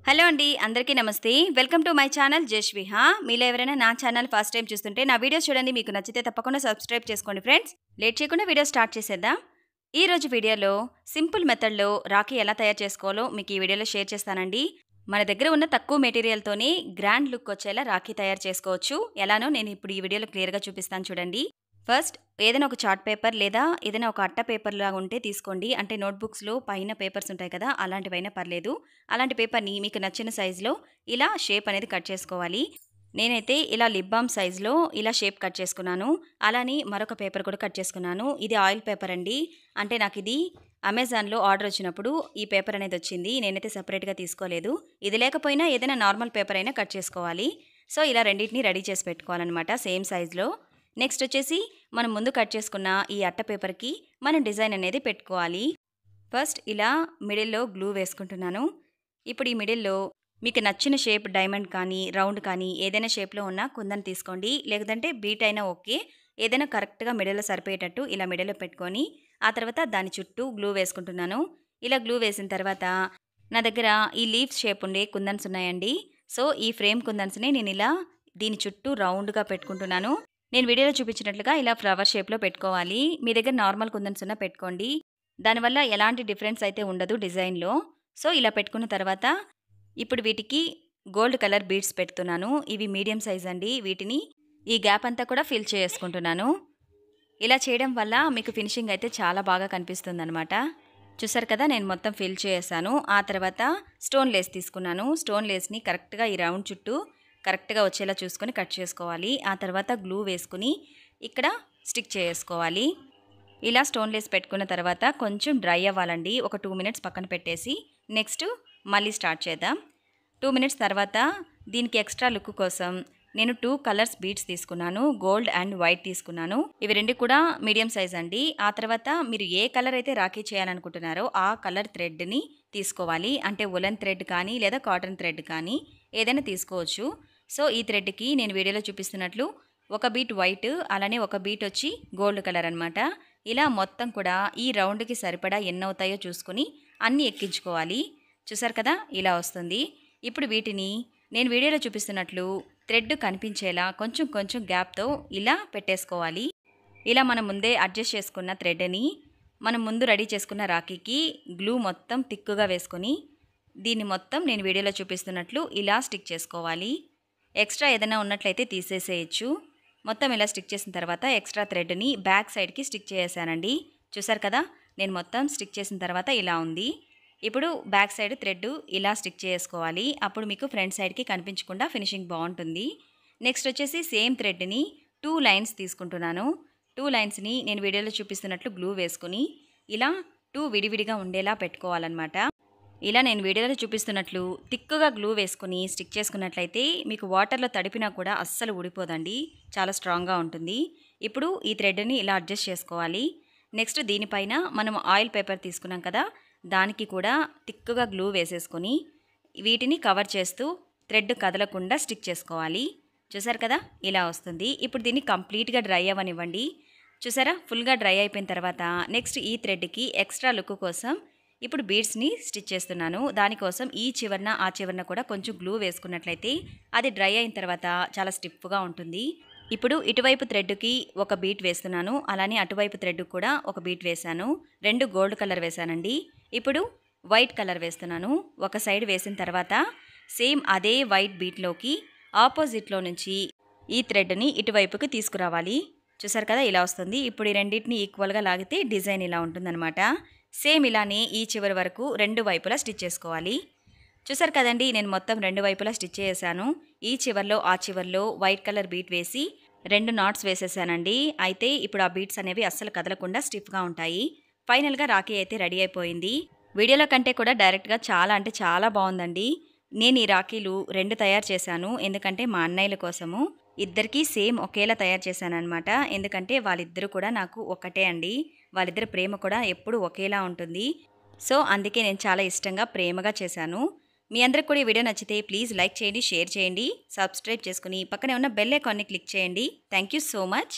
hello అండి అందరికీ నమస్తే వెల్కమ్ టు మై ఛానల్ జశ్విహ మీలో ఎవరైనా నా ఛానల్ ఫస్ట్ టైం చూస్తుంటే నా వీడియోస్ చూడండి మీకు నచ్చితే తప్పకుండా సబ్స్క్రైబ్ చేసుకోండి ఫ్రెండ్స్ లేట్ చేయకుండా వీడియో స్టార్ట్ చేసేద్దాం ఈ రోజు వీడియోలో సింపుల్ మెథడ్లో రాఖీ ఎలా తయారు చేసుకోవాలో మీకు ఈ వీడియోలో షేర్ చేస్తానండి మన దగ్గర ఉన్న తక్కువ మెటీరియల్ తోనే గ్రాండ్ లుక్ వచ్చేలా రాఖీ తయారు చేసుకోవచ్చు ఎలానో నేను ఇప్పుడు ఈ వీడియోలో క్లియర్ గా చూపిస్తాను చూడండి ఫస్ట్ ఏదైనా ఒక చార్ట్ పేపర్ లేదా ఏదైనా ఒక అట్ట పేపర్ లాగా ఉంటే తీసుకోండి అంటే నోట్బుక్స్లో పైన పేపర్స్ ఉంటాయి కదా అలాంటివైనా పర్లేదు అలాంటి పేపర్ని మీకు నచ్చిన సైజులో ఇలా షేప్ అనేది కట్ చేసుకోవాలి నేనైతే ఇలా లిప్ బామ్ సైజులో ఇలా షేప్ కట్ చేసుకున్నాను అలానే మరొక పేపర్ కూడా కట్ చేసుకున్నాను ఇది ఆయిల్ పేపర్ అండి అంటే నాకు ఇది అమెజాన్లో ఆర్డర్ వచ్చినప్పుడు ఈ పేపర్ అనేది వచ్చింది నేనైతే సపరేట్గా తీసుకోలేదు ఇది లేకపోయినా ఏదైనా నార్మల్ పేపర్ అయినా కట్ చేసుకోవాలి సో ఇలా రెండింటిని రెడీ చేసి పెట్టుకోవాలన్నమాట సేమ్ సైజులో నెక్స్ట్ వచ్చేసి మనం ముందు కట్ చేసుకున్న ఈ అట్ట పేపర్కి మనం డిజైన్ అనేది పెట్టుకోవాలి ఫస్ట్ ఇలా మిడిల్లో గ్లూ వేసుకుంటున్నాను ఇప్పుడు ఈ మిడిల్లో మీకు నచ్చిన షేప్ డైమండ్ కానీ రౌండ్ కానీ ఏదైనా షేప్లో ఉన్న కుందన్ తీసుకోండి లేదంటే బీట్ అయినా ఓకే ఏదైనా కరెక్ట్గా మిడిల్లో సరిపోయేటట్టు ఇలా మిడిల్లో పెట్టుకొని ఆ తర్వాత దాని చుట్టూ గ్లూ వేసుకుంటున్నాను ఇలా గ్లూ వేసిన తర్వాత నా దగ్గర ఈ లీఫ్ షేప్ ఉండే కుందన్స్ ఉన్నాయండి సో ఈ ఫ్రేమ్ కుందన్స్ని నేను ఇలా దీని చుట్టూ రౌండ్గా పెట్టుకుంటున్నాను నేను వీడియోలో చూపించినట్లుగా ఇలా ఫ్లవర్ షేప్లో పెట్టుకోవాలి మీ దగ్గర నార్మల్ కుందన్స్ ఉన్న పెట్టుకోండి దానివల్ల ఎలాంటి డిఫరెన్స్ అయితే ఉండదు డిజైన్లో సో ఇలా పెట్టుకున్న తర్వాత ఇప్పుడు వీటికి గోల్డ్ కలర్ బీడ్స్ పెడుతున్నాను ఇవి మీడియం సైజ్ అండి వీటిని ఈ గ్యాప్ అంతా కూడా ఫిల్ చేసుకుంటున్నాను ఇలా చేయడం వల్ల మీకు ఫినిషింగ్ అయితే చాలా బాగా కనిపిస్తుంది అనమాట చూసారు కదా నేను మొత్తం ఫిల్ చేసాను ఆ తర్వాత స్టోన్ లేస్ తీసుకున్నాను స్టోన్ లేస్ని కరెక్ట్గా ఈ రౌండ్ చుట్టూ కరెక్ట్గా వచ్చేలా చూసుకొని కట్ చేసుకోవాలి ఆ తర్వాత గ్లూ వేసుకుని ఇక్కడ స్టిక్ చేసుకోవాలి ఇలా స్టోన్ లేస్ పెట్టుకున్న తర్వాత కొంచెం డ్రై అవ్వాలండి ఒక 2 మినిట్స్ పక్కన పెట్టేసి నెక్స్ట్ మళ్ళీ స్టార్ట్ చేద్దాం 2 మినిట్స్ తర్వాత దీనికి ఎక్స్ట్రా లుక్ కోసం నేను 2 కలర్స్ బీడ్స్ తీసుకున్నాను గోల్డ్ అండ్ వైట్ తీసుకున్నాను ఇవి రెండు కూడా మీడియం సైజ్ అండి ఆ తర్వాత మీరు ఏ కలర్ అయితే రాఖీ చేయాలనుకుంటున్నారో ఆ కలర్ థ్రెడ్ని తీసుకోవాలి అంటే ఉలెన్ థ్రెడ్ కానీ లేదా కాటన్ థ్రెడ్ కానీ ఏదైనా తీసుకోవచ్చు సో ఈ థ్రెడ్కి నేను వీడియోలో చూపిస్తున్నట్లు ఒక బీట్ వైట్ అలానే ఒక బీట్ వచ్చి గోల్డ్ కలర్ అనమాట ఇలా మొత్తం కూడా ఈ రౌండ్కి సరిపడా ఎన్ని అవుతాయో చూసుకుని అన్నీ ఎక్కించుకోవాలి చూసారు కదా ఇలా వస్తుంది ఇప్పుడు వీటిని నేను వీడియోలో చూపిస్తున్నట్లు థ్రెడ్ కనిపించేలా కొంచెం కొంచెం గ్యాప్తో ఇలా పెట్టేసుకోవాలి ఇలా మనం ముందే అడ్జస్ట్ చేసుకున్న థ్రెడ్ని మనం ముందు రెడీ చేసుకున్న రాఖీకి గ్లూ మొత్తం తిక్కుగా వేసుకొని దీన్ని మొత్తం నేను వీడియోలో చూపిస్తున్నట్లు ఇలా స్టిక్ చేసుకోవాలి ఎక్స్ట్రా ఏదైనా ఉన్నట్లయితే తీసేసేయచ్చు మొత్తం ఇలా స్టిక్ చేసిన తర్వాత ఎక్స్ట్రా థ్రెడ్ని బ్యాక్ సైడ్కి స్టిక్ చేసానండి చూసారు కదా నేను మొత్తం స్టిక్ చేసిన తర్వాత ఇలా ఉంది ఇప్పుడు బ్యాక్ సైడ్ థ్రెడ్ ఇలా స్టిక్ చేసుకోవాలి అప్పుడు మీకు ఫ్రంట్ సైడ్కి కనిపించకుండా ఫినిషింగ్ బాగుంటుంది నెక్స్ట్ వచ్చేసి సేమ్ థ్రెడ్ని 2 లైన్స్ తీసుకుంటున్నాను 2 లైన్స్ని నేను వీడియోలో చూపిస్తున్నట్లు గ్లూ వేసుకుని ఇలా 2 విడివిడిగా ఉండేలా పెట్టుకోవాలన్నమాట ఇలా నేను వీడియోలో చూపిస్తున్నట్లు తిక్కుగా గ్లూ వేసుకుని స్టిక్ చేసుకున్నట్లయితే మీకు వాటర్లో తడిపినా కూడా అస్సలు ఊడిపోదండి చాలా స్ట్రాంగ్గా ఉంటుంది ఇప్పుడు ఈ థ్రెడ్ని ఇలా అడ్జస్ట్ చేసుకోవాలి నెక్స్ట్ దీనిపైన మనం ఆయిల్ పేపర్ తీసుకున్నాం కదా దానికి కూడా తిక్కుగా గ్లూ వేసేసుకొని వీటిని కవర్ చేస్తూ థ్రెడ్ కదలకుండా స్టిక్ చేసుకోవాలి చూసారు కదా ఇలా వస్తుంది ఇప్పుడు దీన్ని కంప్లీట్గా డ్రై అవ్వనివ్వండి చూసారా ఫుల్గా డ్రై అయిపోయిన తర్వాత నెక్స్ట్ ఈ థ్రెడ్కి ఎక్స్ట్రా లుక్ కోసం ఇప్పుడు బీడ్స్ని స్టిచ్ చేస్తున్నాను దానికోసం ఈ చివరన ఆ చివరన కూడా కొంచెం గ్లూ వేసుకున్నట్లయితే అది డ్రై అయిన తర్వాత చాలా స్టిఫ్గా ఉంటుంది ఇప్పుడు ఇటువైపు థ్రెడ్కి ఒక బీట్ వేస్తున్నాను అలానే అటువైపు థ్రెడ్ కూడా ఒక బీట్ వేశాను 2 గోల్డ్ కలర్ వేశానండి ఇప్పుడు వైట్ కలర్ వేస్తున్నాను ఒక సైడ్ వేసిన తర్వాత సేమ్ అదే వైట్ బీట్లోకి ఆపోజిట్లో నుంచి ఈ థ్రెడ్ని ఇటువైపుకి తీసుకురావాలి చూసారు కదా ఇలా వస్తుంది ఇప్పుడు ఈ రెండింటిని ఈక్వల్గా లాగితే డిజైన్ ఇలా ఉంటుందన్నమాట సేమ్ ఇలానే ఈ చివరి వరకు 2 వైపులా స్టిచ్ చేసుకోవాలి చూసారు కదండి నేను మొత్తం 2 వైపులా స్టిచ్ చేశాను ఈ చివర్లో ఆ చివర్లో వైట్ కలర్ బీట్ వేసి 2 నాట్స్ వేసేసానండి అయితే ఇప్పుడు ఆ బీట్స్ అనేవి అస్సలు కదలకుండా స్టిఫ్గా ఉంటాయి ఫైనల్గా రాఖీ అయితే రెడీ అయిపోయింది వీడియోలో కంటే కూడా డైరెక్ట్గా చాలా అంటే చాలా బాగుందండి నేను ఈ రాఖీలు 2 తయారు చేశాను ఎందుకంటే మా అన్నయ్యల కోసము ఇద్దరికీ సేమ్ ఒకేలా తయారు చేశాను అనమాట ఎందుకంటే వాళ్ళిద్దరూ కూడా నాకు ఒకటే అండి వాళ్ళిద్దరి ప్రేమ కూడా ఎప్పుడు ఒకేలా ఉంటుంది సో అందుకే నేను చాలా ఇష్టంగా ప్రేమగా చేశాను మీ అందరికి కూడా ఈ వీడియో నచ్చితే ప్లీజ్ లైక్ చేయండి షేర్ చేయండి సబ్స్క్రైబ్ చేసుకుని పక్కనే ఉన్న బెల్ ఐకాన్ని క్లిక్ చేయండి థ్యాంక్ యూ సో మచ్